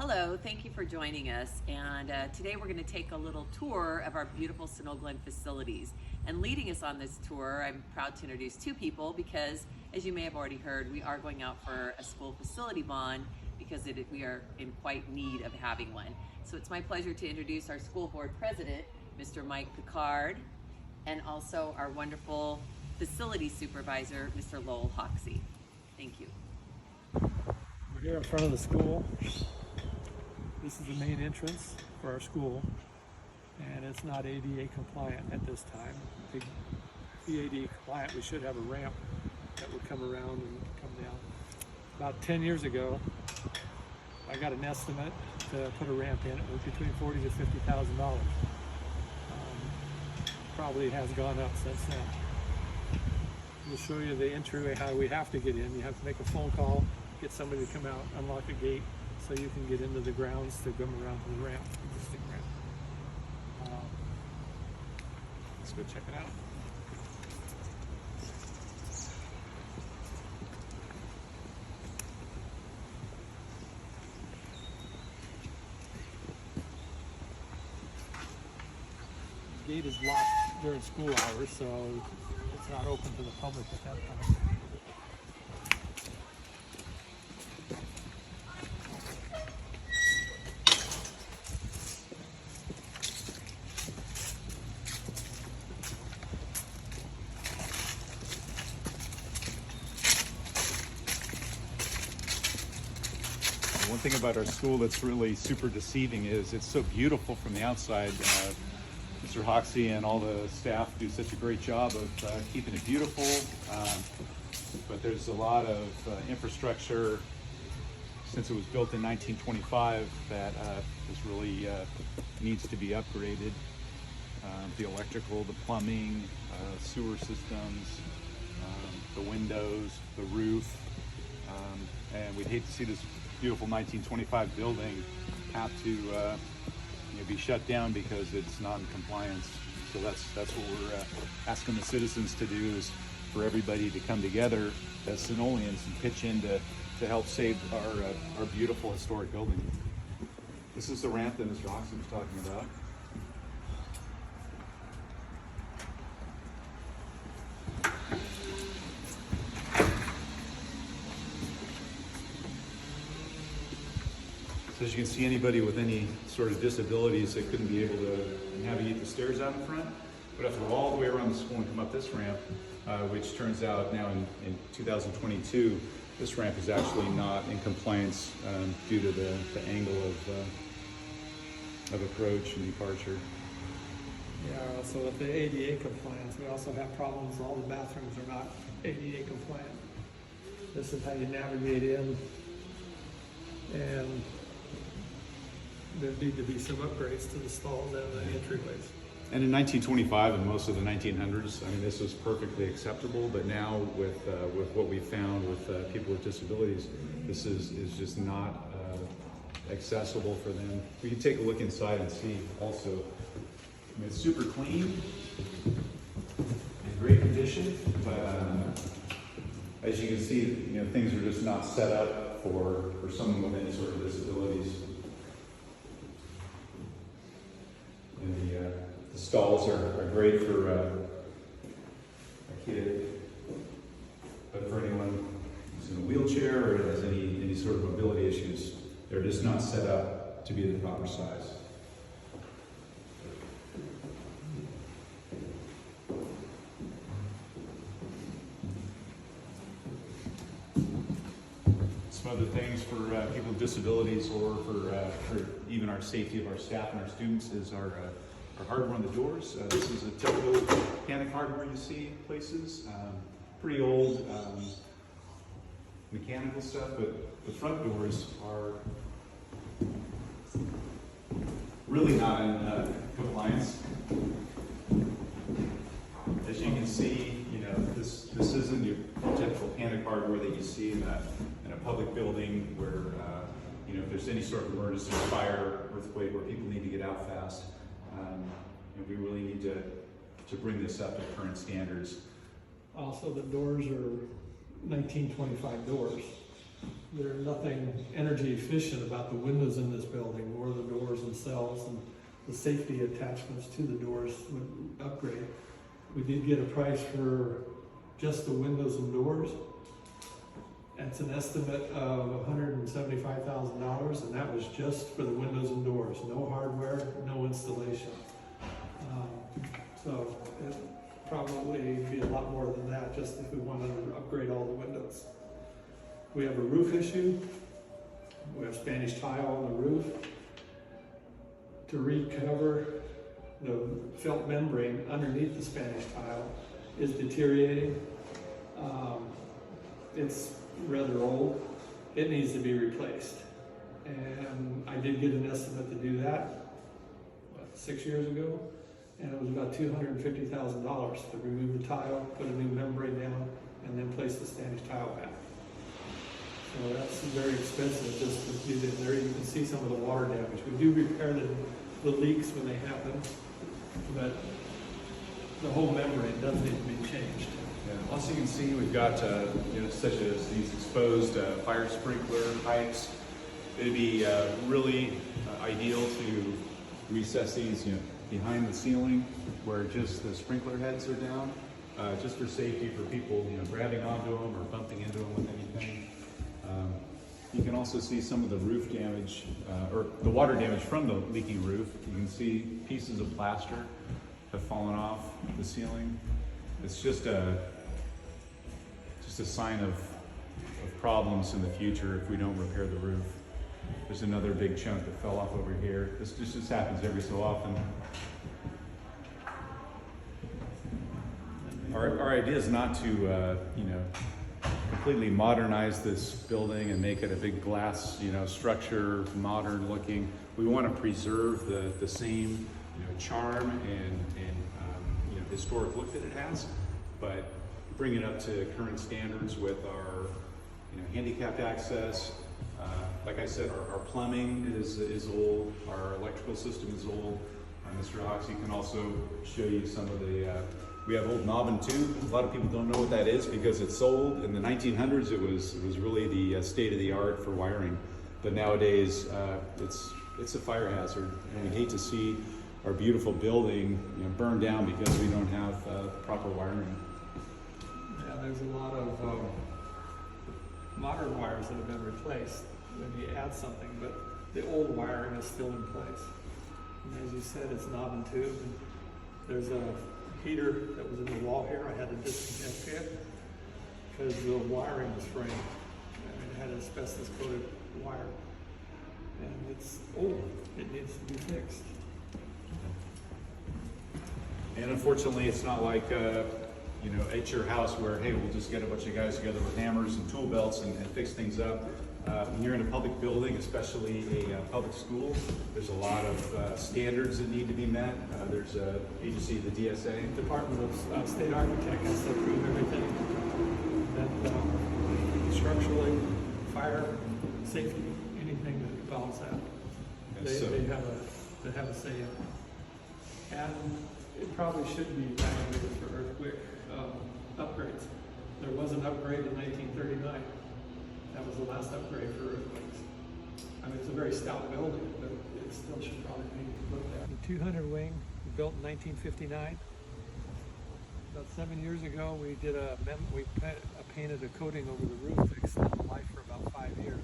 Hello, thank you for joining us. And today we're going to take a little tour of our beautiful Sunol Glen facilities. And leading us on this tour, I'm proud to introduce two people because, as you may have already heard, we are going out for a school facility bond because we are in quite need of having one. So it's my pleasure to introduce our school board president, Mr. Mike Picard, and also our wonderful facility supervisor, Mr. Lowell Hoxie. Thank you. We're here in front of the school. This is the main entrance for our school, and it's not ADA compliant at this time. To be ADA compliant, we should have a ramp that would come around and come down. About 10 years ago, I got an estimate to put a ramp in. It was between $40,000 to $50,000. Probably has gone up since then. We'll show you the entryway, how we have to get in. You have to make a phone call, get somebody to come out, unlock a gate, so you can get into the grounds to come around to the ramp, existing ramp. Let's go check it out. The gate is locked during school hours, so it's not open to the public at that time. One thing about our school that's really super deceiving is it's so beautiful from the outside. Mr. Hoxie and all the staff do such a great job of keeping it beautiful, but there's a lot of infrastructure since it was built in 1925 that is really needs to be upgraded. The electrical, the plumbing, sewer systems, the windows, the roof, and we'd hate to see this beautiful 1925 building have to be shut down because it's not in compliance. So that's what we're asking the citizens to do, is for everybody to come together as Sunolians and pitch in to help save our beautiful historic building. This is the ramp that Mr. Hoxie was talking about. So as you can see, anybody with any sort of disabilities that couldn't be able to navigate the stairs out in front would have to go all the way around the school and come up this ramp, which turns out now in 2022, this ramp is actually not in compliance due to the angle of approach and departure. Yeah, so with the ADA compliance, we also have problems. All the bathrooms are not ADA compliant. This is how you navigate in, and there need to be some upgrades to the stalls and the entryways. And in 1925 and most of the 1900s, I mean, this was perfectly acceptable, but now with what we found with people with disabilities, this is just not accessible for them. We can take a look inside and see also. I mean, it's super clean, in great condition, but as you can see, things are just not set up for someone with any sort of disabilities. And the stalls are great for a kid, but for anyone who's in a wheelchair or has any sort of mobility issues, they're just not set up to be the proper size. Some other things for people with disabilities, or for even our safety of our staff and our students, is our hardware on the doors. This is a typical panic hardware you see in places. Pretty old mechanical stuff, but the front doors are really not in compliance. As you can see, this isn't your typical panic hardware that you see in a public building where if there's any sort of emergency, fire, earthquake, where people need to get out fast. We really need to bring this up to current standards. Also, the doors are 1925 doors. There's nothing energy efficient about the windows in this building or the doors themselves, and the safety attachments to the doors would upgrade. We did get a price for just the windows and doors. It's an estimate of $175,000, and that was just for the windows and doors. No hardware, no installation. So it'd probably be a lot more than that just if we wanted to upgrade all the windows. We have a roof issue. We have Spanish tile on the roof. To recover the felt membrane underneath the Spanish tile is deteriorating. It's rather old. It needs to be replaced. And I did get an estimate to do that, 6 years ago? And it was about $250,000 to remove the tile, put a new membrane down, and then place the Spanish tile back. So that's very expensive just to do that. There you can see some of the water damage. We do repair the leaks when they happen, but the whole membrane does need to be changed. Yeah. Also, you can see we've got such as these exposed fire sprinkler pipes. It'd be really ideal to recess these behind the ceiling where just the sprinkler heads are down, just for safety for people grabbing onto them or bumping into them with anything. You can also see some of the roof damage, or the water damage from the leaking roof. You can see pieces of plaster have fallen off the ceiling. It's just a sign of problems in the future if we don't repair the roof. There's another big chunk that fell off over here. This just happens every so often. Our idea is not to, completely modernize this building and make it a big glass, structure, modern looking. We want to preserve the same, charm and historic look that it has, but bring it up to current standards with our, handicapped access. Like I said, our plumbing is old. Our electrical system is old. Mr. Hoxie can also show you some of the. We have old knob and tube. A lot of people don't know what that is because it's old. In the 1900s, it was really the state of the art for wiring. But nowadays, it's a fire hazard, and we hate to see our beautiful building burned down because we don't have proper wiring. Yeah, there's a lot of modern wires that have been replaced when you add something, but the old wiring is still in place. And as you said, it's knob and tube. And there's a heater that was in the wall here. I had to disconnect it because the wiring was frayed. It had asbestos coated wire, and it's old. It needs to be fixed. And unfortunately, it's not like at your house where, hey, we'll just get a bunch of guys together with hammers and tool belts and fix things up. When you're in a public building, especially a public school, there's a lot of standards that need to be met. There's an agency, the DSA. Department of State Architect has to approve everything that structurally, fire, safety, anything that involves that. They have a say in it. And it probably should be evaluated for earthquake upgrades. There was an upgrade in 1939. That was the last upgrade for earthquakes. I mean, it's a very stout building, but it still should probably be looked at. The 200 wing, built in 1959. About 7 years ago, we did painted a coating over the roof to extend the life for about 5 years.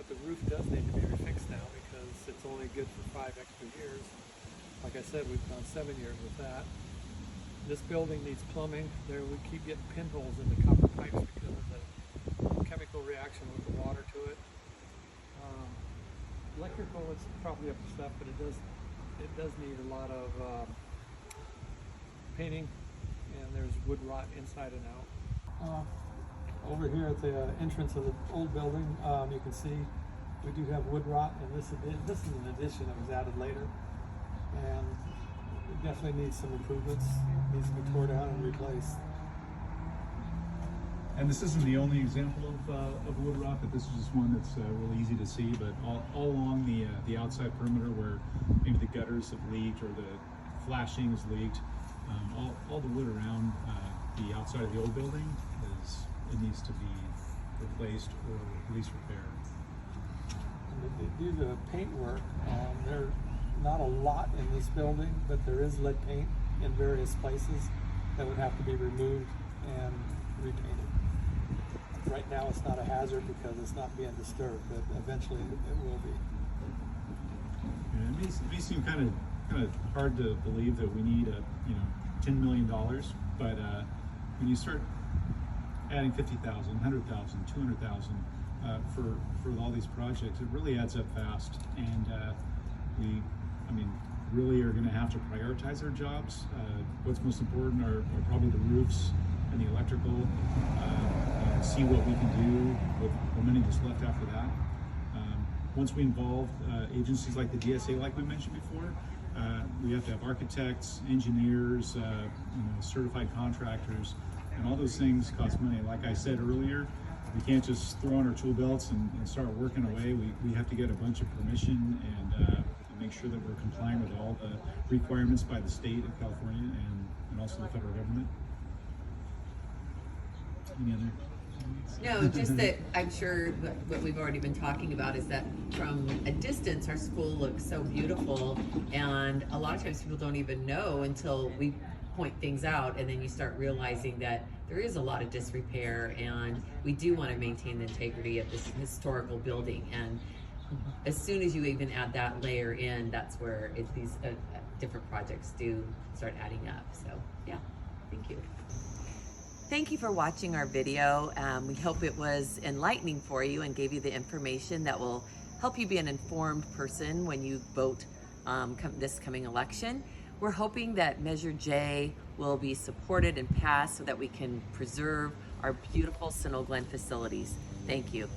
But the roof does need to be refixed now because it's only good for 5 extra years. Like I said, we've gone 7 years with that. This building needs plumbing. There we keep getting pinholes in the copper pipes because of the chemical reaction with the water to it. Electrical, it's probably up to stuff, but it does need a lot of painting, and there's wood rot inside and out. Over here at the entrance of the old building, you can see we do have wood rot, and this is an addition that was added later, and it definitely needs some improvements. It needs to be torn down and replaced. And this isn't the only example of wood rot, but this is just one that's really easy to see. But all along the outside perimeter where maybe the gutters have leaked or the flashing has leaked, all the wood around the outside of the old building it needs to be replaced or at least repaired. Due to paint work, there's not a lot in this building, but there is lead paint in various places that would have to be removed and repainted. Right now it's not a hazard because it's not being disturbed, but eventually it will be. And it may seem kind of hard to believe that we need $10 million, but when you start adding 50,000, 100,000, 200,000 for all these projects, it really adds up fast, and we really are going to have to prioritize our jobs. What's most important are probably the roofs and the electrical, and see what we can do with the money that's left after that. Once we involve agencies like the DSA, like we mentioned before, we have to have architects, engineers, certified contractors, and all those things cost money. Like I said earlier, we can't just throw on our tool belts and start working away. We have to get a bunch of permission and make sure that we're complying with all the requirements by the state of California and also the federal government. Any other? No, just that I'm sure what we've already been talking about is that from a distance our school looks so beautiful, and a lot of times people don't even know until we point things out, and then you start realizing that there is a lot of disrepair, and we do want to maintain the integrity of this historical building. And as soon as you even add that layer in, that's where these different projects do start adding up. So yeah, thank you. Thank you for watching our video. We hope it was enlightening for you and gave you the information that will help you be an informed person when you vote this coming election. We're hoping that Measure J will be supported and passed so that we can preserve our beautiful Sunol Glen facilities. Thank you.